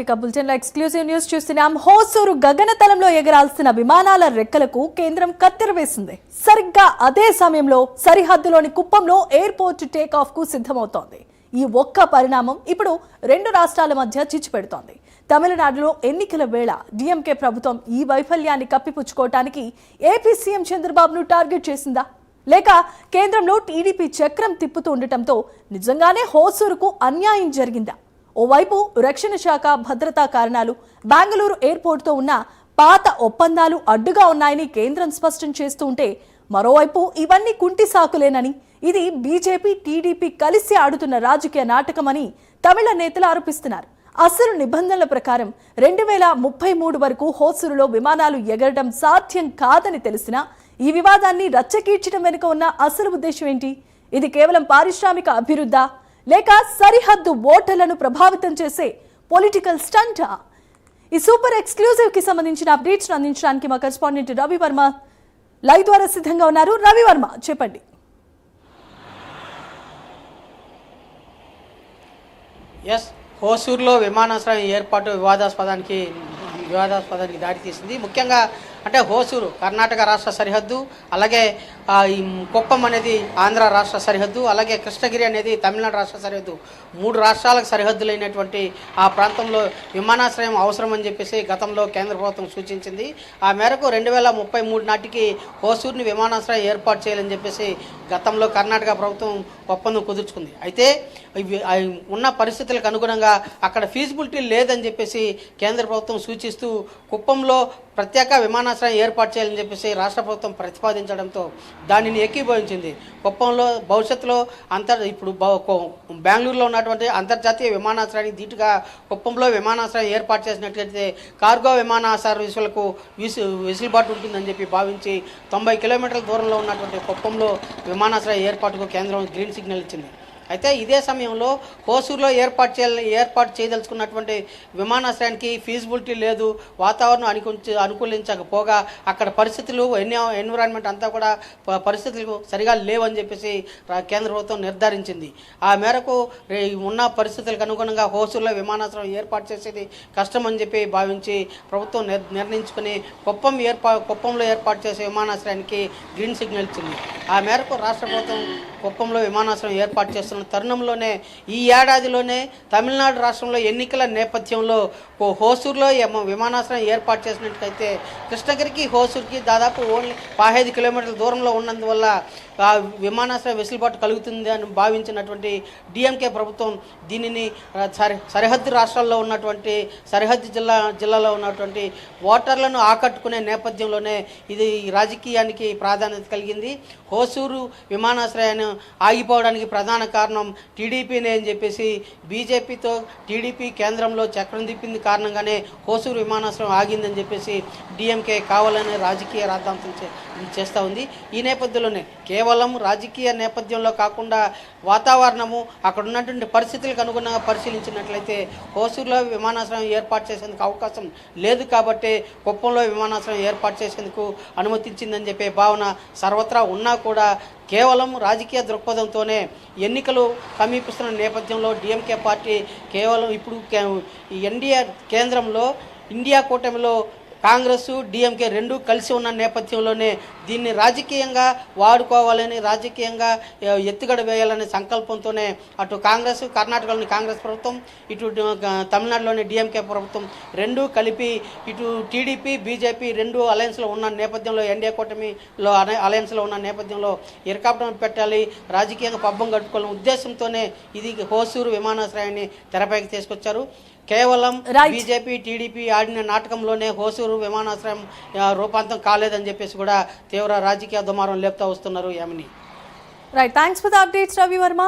ఇక బులెటిన్ లో exclusive news చూస్తున్నాం. హోసూరు గగనతలంలో ఎగరాల్సిన విమానాల రెక్కలకు కేంద్రం కత్తెర వేసింది. సరిగ్గా అదే సమయంలో సరిహద్దులోని కుప్పంలో ఎయిర్పోర్ట్ టేక్ ఆఫ్ కు సిద్ధమవుతోంది. ఈ ఒక్క పరిణామం ఇప్పుడు రెండు రాష్ట్రాల మధ్య చిచ్చు పెడుతోంది. తమిళనాడులో ఎన్నికల వేళ డిఎంకే ప్రభుత్వం ఈ వైఫల్యాన్ని కప్పిపుచ్చుకోవటానికి ఏపీ సీఎం చంద్రబాబును టార్గెట్ చేసిందా, లేక కేంద్రంలో టీడీపీ చక్రం తిప్పుతూ ఉండటంతో నిజంగానే హోసూరుకు అన్యాయం జరిగిందా? ఓవైపు రక్షణ శాఖ భద్రతా కారణాలు, బెంగళూరు ఎయిర్పోర్టుతో ఉన్న పాత ఒప్పందాలు అడ్డుగా ఉన్నాయని కేంద్రం స్పష్టం చేస్తూ ఉంటే, మరోవైపు ఇవన్నీ కుంటి సాకులేనని, ఇది బీజేపీ టీడీపీ కలిసి ఆడుతున్న రాజకీయ నాటకమని తమిళ నేతలు ఆరోపిస్తున్నారు. అసలు నిబంధనల ప్రకారం 2033 వరకు హోసూరులో విమానాలు ఎగరడం సాధ్యం కాదని తెలిసినా ఈ వివాదాన్ని రచ్చకీర్చడం వెనుక ఉన్న అసలు ఉద్దేశం ఏంటి? ఇది కేవలం పారిశ్రామిక అభివృద్ధా, లేక సరిహద్దు ఓటర్లను ప్రభావితం చేసే పొలిటికల్ స్టంటా? ఈ సూపర్ ఎక్స్క్లూజివ్ కి సంబంధించిన అప్డేట్స్ అందించడానికి మా కరెస్పాండెంట్ రవి వర్మ లైవ్ ద్వారా సిద్ధంగా ఉన్నారు. రవి వర్మ, చెప్పండి. హోసూరులో విమానాశ్రయం ఏర్పాటు వివాదాస్పదానికి దారితీసింది. ముఖ్యంగా అంటే హోసూరు కర్ణాటక రాష్ట్ర సరిహద్దు, అలాగే ఈ కుప్పం అనేది ఆంధ్ర రాష్ట్ర సరిహద్దు, అలాగే కృష్ణగిరి అనేది తమిళనాడు రాష్ట్ర సరిహద్దు, మూడు రాష్ట్రాలకు సరిహద్దులైనటువంటి ఆ ప్రాంతంలో విమానాశ్రయం అవసరం అని చెప్పేసి గతంలో కేంద్ర ప్రభుత్వం సూచించింది. ఆ మేరకు 2033 నాటికి హోసూరుని విమానాశ్రయం ఏర్పాటు చేయాలని చెప్పేసి గతంలో కర్ణాటక ప్రభుత్వం ఒప్పందం కుదుర్చుకుంది. అయితే ఉన్న పరిస్థితులకు అనుగుణంగా అక్కడ ఫీజిబిలిటీ లేదని చెప్పేసి కేంద్ర ప్రభుత్వం సూచిస్తూ కుప్పంలో ప్రత్యేక విమానాశ్రయం ఏర్పాటు చేయాలని చెప్పేసి రాష్ట్ర ప్రభుత్వం ప్రతిపాదించడంతో దానిని ఏకీభవించింది. కుప్పంలో భవిష్యత్తులో ఇప్పుడు బెంగళూరులో ఉన్నటువంటి అంతర్జాతీయ విమానాశ్రయానికి ధీటుగా కుప్పంలో విమానాశ్రయం ఏర్పాటు చేసినట్లయితే కార్గో విమాన సర్వీసులకు వెసులుబాటు ఉంటుందని చెప్పి భావించి 90 కిలోమీటర్ల దూరంలో ఉన్నటువంటి కుప్పంలో విమానాశ్రయం ఏర్పాటుకు కేంద్రం గ్రీన్ సిగ్నల్ ఇచ్చింది. అయితే ఇదే సమయంలో హోసూరులో ఏర్పాటు చేయదలుచుకున్నటువంటి విమానాశ్రయానికి ఫీజిబిలిటీ లేదు, వాతావరణం అనుకూలించకపోగా అక్కడ పరిస్థితులు ఎన్విరాన్మెంట్ అంతా కూడా పరిస్థితులు సరిగా లేవని చెప్పేసి కేంద్ర ప్రభుత్వం నిర్ధారించింది. ఆ మేరకు ఉన్న పరిస్థితులకు అనుగుణంగా హోసూరులో విమానాశ్రయం ఏర్పాటు చేసేది కష్టమని చెప్పి భావించి ప్రభుత్వం నిర్ణయించుకుని కుప్పంలో ఏర్పాటు చేసే విమానాశ్రయానికి గ్రీన్ సిగ్నల్ ఇచ్చింది. ఆ మేరకు రాష్ట్ర ప్రభుత్వం కుప్పంలో విమానాశ్రయం ఏర్పాటు చేస్తున్న తరుణంలోనే ఈ ఏడాదిలోనే తమిళనాడు రాష్ట్రంలో ఎన్నికల నేపథ్యంలో హోసూరులో విమానాశ్రయం ఏర్పాటు చేసినట్లయితే కృష్ణగిరికి హోసూరుకి దాదాపు ఓన్లీ 15 కిలోమీటర్ల దూరంలో ఉన్నందువల్ల ఆ విమానాశ్రయ వెసులుబాటు కలుగుతుంది అని భావించినటువంటి డిఎంకే ప్రభుత్వం దీనిని సరిహద్దు రాష్ట్రాల్లో ఉన్నటువంటి సరిహద్దు జిల్లాలో ఉన్నటువంటి ఓటర్లను ఆకట్టుకునే నేపథ్యంలోనే ఇది రాజకీయానికి ప్రాధాన్యత కలిగింది. హోసూరు విమానాశ్రయాన్ని ఆగిపోవడానికి ప్రధాన కారణం టీడీపీనే అని చెప్పేసి బీజేపీతో టీడీపీ కేంద్రంలో చక్రం తిప్పింది కారణంగానే హోసూరు విమానాశ్రయం ఆగిందని చెప్పేసి డిఎంకే కావాలనే రాజకీయ రాద్ధాంతం చేస్తూ ఉంది. ఈ నేపథ్యంలోనే కేవలం రాజకీయ నేపథ్యంలో కాకుండా వాతావరణము అక్కడ ఉన్నటువంటి పరిస్థితులకు అనుగుణంగా పరిశీలించినట్లయితే హోసూరులో విమానాశ్రయం ఏర్పాటు చేసేందుకు అవకాశం లేదు కాబట్టి కుప్పంలో విమానాశ్రయం ఏర్పాటు చేసేందుకు అనుమతించిందని చెప్పే భావన సర్వత్రా ఉన్నా కూడా కేవలం రాజకీయ దృక్పథంతోనే ఎన్నికలు సమీపిస్తున్న నేపథ్యంలో డిఎంకే పార్టీ కేవలం ఇప్పుడు ఎన్డీఏ కేంద్రంలో ఇండియా కూటమిలో కాంగ్రెస్ డిఎంకే రెండూ కలిసి ఉన్న నేపథ్యంలోనే దీన్ని రాజకీయంగా వాడుకోవాలని, రాజకీయంగా ఎత్తుగడ వేయాలనే సంకల్పంతోనే అటు కాంగ్రెస్, కర్ణాటకలోని కాంగ్రెస్ ప్రభుత్వం, ఇటు తమిళనాడులోని డిఎంకే ప్రభుత్వం రెండూ కలిపి ఇటు టీడీపీ బీజేపీ రెండు అలయన్స్లో ఉన్న నేపథ్యంలో ఎన్డీఏ కూటమిలో అలయన్స్లో ఉన్న నేపథ్యంలో ఇరకాపడం పెట్టాలి, రాజకీయంగా పబ్బం గడుపుకోవాలనే ఉద్దేశంతోనే ఇది హోసూరు విమానాశ్రయాన్ని తెరపైకి తీసుకొచ్చారు. కేవలం బీజేపీ టీడీపీ ఆడిన నాటకంలోనే హోసూరు విమానాశ్రయం రూపాంతరం కాలేదని చెప్పేసి కూడా తీవ్ర రాజకీయ దుమారం లేపుతా వస్తున్నారు Yamini. Right, thanks for the updates Ravi Varma.